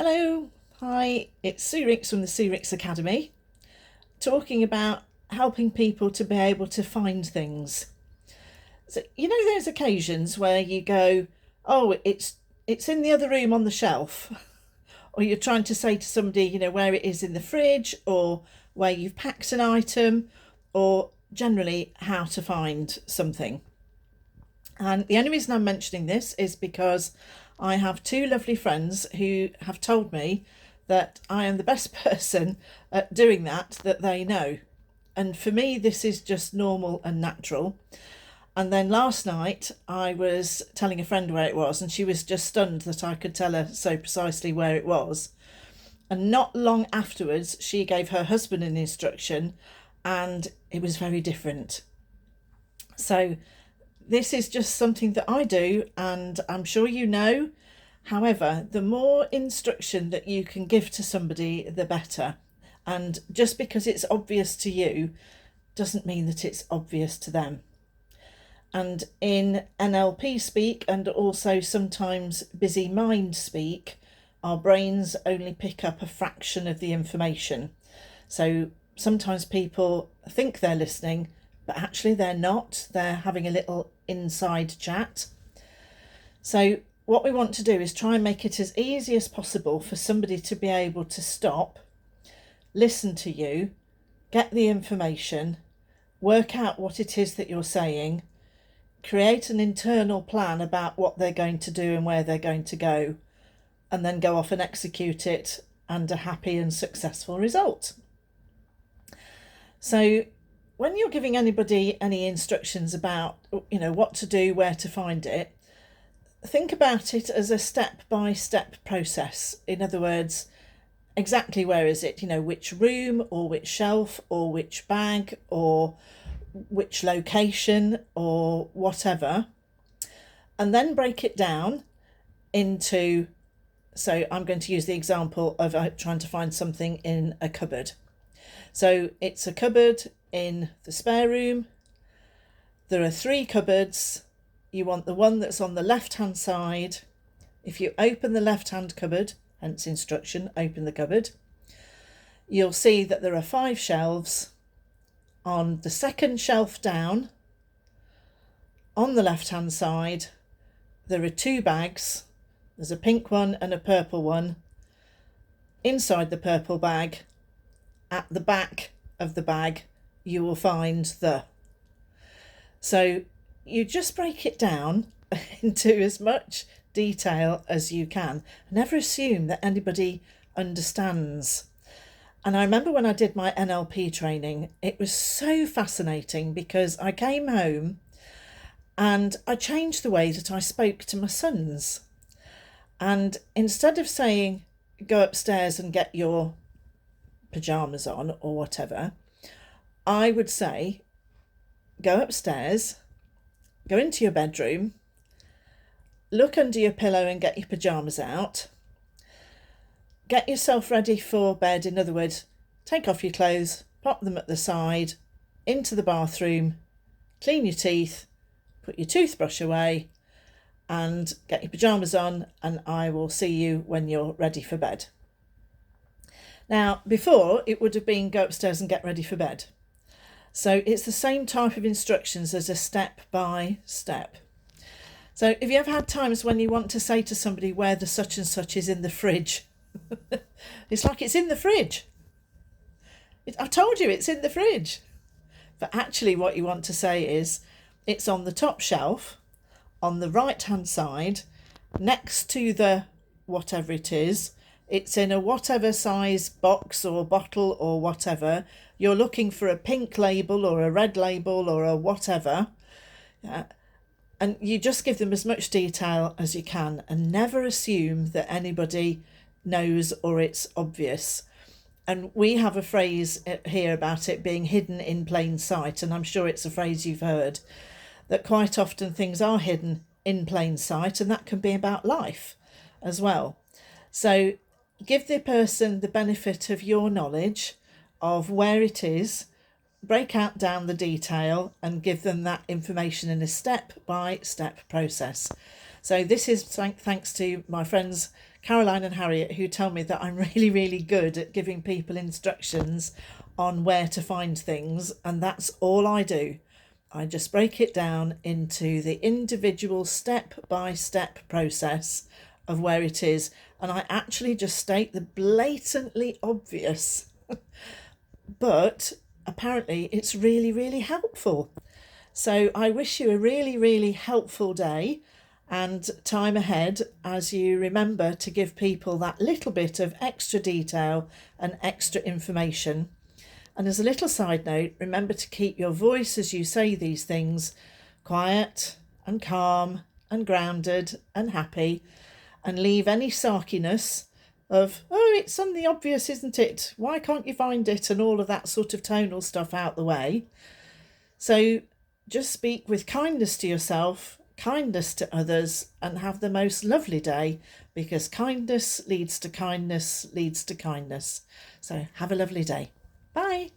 Hello, hi, it's Sue Ricks from the Sue Ricks Academy, talking about helping people to be able to find things. So those occasions where you go, oh, it's in the other room on the shelf, or you're trying to say to somebody, where it is in the fridge, or where you've packed an item, or generally how to find something. And the only reason I'm mentioning this is because I have two lovely friends who have told me that I am the best person at doing that they know. And for me, this is just normal and natural. And then last night, I was telling a friend where it was, and she was just stunned that I could tell her so precisely where it was. And not long afterwards, she gave her husband an instruction, and it was very different. So this is just something that I do, and I'm sure you know. However, the more instruction that you can give to somebody, the better. And just because it's obvious to you doesn't mean that it's obvious to them. And in NLP speak, and also sometimes busy mind speak, our brains only pick up a fraction of the information. So sometimes people think they're listening, but actually they're not. They're having a little inside chat. So what we want to do is try and make it as easy as possible for somebody to be able to stop, listen to you, get the information, work out what it is that you're saying, create an internal plan about what they're going to do and where they're going to go, and then go off and execute it and a happy and successful result. So when you're giving anybody any instructions about, what to do, where to find it, think about it as a step-by-step process. In other words, exactly where is it? Which room or which shelf or which bag or which location or whatever. And then break it down into, so I'm going to use the example of trying to find something in a cupboard. So it's a cupboard in the spare room. There are 3 cupboards. You want the one that's on the left-hand side. If you open the left-hand cupboard, hence instruction, open the cupboard, you'll see that there are 5 shelves. On the second shelf down, on the left-hand side, there are 2 bags. There's a pink one and a purple one. Inside the purple bag, at the back of the bag, you will find the. So you just break it down into as much detail as you can. Never assume that anybody understands. And I remember when I did my NLP training, it was so fascinating because I came home and I changed the way that I spoke to my sons. And instead of saying, go upstairs and get your pajamas on or whatever, I would say, go upstairs, go into your bedroom, look under your pillow and get your pajamas out, get yourself ready for bed. In other words, take off your clothes, pop them at the side, into the bathroom, clean your teeth, put your toothbrush away, and get your pajamas on, and I will see you when you're ready for bed. Now, before, it would have been go upstairs and get ready for bed. So it's the same type of instructions as a step by step. So if you ever had times when you want to say to somebody where the such and such is in the fridge, it's like it's in the fridge. I told you it's in the fridge. But actually what you want to say is it's on the top shelf, on the right hand side, next to the whatever it is. It's in a whatever size box or bottle or whatever. You're looking for a pink label or a red label or a whatever. And you just give them as much detail as you can and never assume that anybody knows or it's obvious. And we have a phrase here about it being hidden in plain sight. And I'm sure it's a phrase you've heard, that quite often things are hidden in plain sight, and that can be about life as well. So give the person the benefit of your knowledge of where it is, break out down the detail and give them that information in a step-by-step process. So this is thanks to my friends Caroline and Harriet, who tell me that I'm really, really good at giving people instructions on where to find things, and that's all I do. I just break it down into the individual step-by-step process of where it is, and I actually just state the blatantly obvious. But apparently it's really, really helpful. So I wish you a really, really helpful day and time ahead as you remember to give people that little bit of extra detail and extra information. And as a little side note, remember to keep your voice as you say these things quiet and calm and grounded and happy, and leave any sarkiness of, oh, it's on the obvious, isn't it? Why can't you find it? And all of that sort of tonal stuff out the way. So just speak with kindness to yourself, kindness to others, and have the most lovely day, because kindness leads to kindness leads to kindness. So have a lovely day. Bye.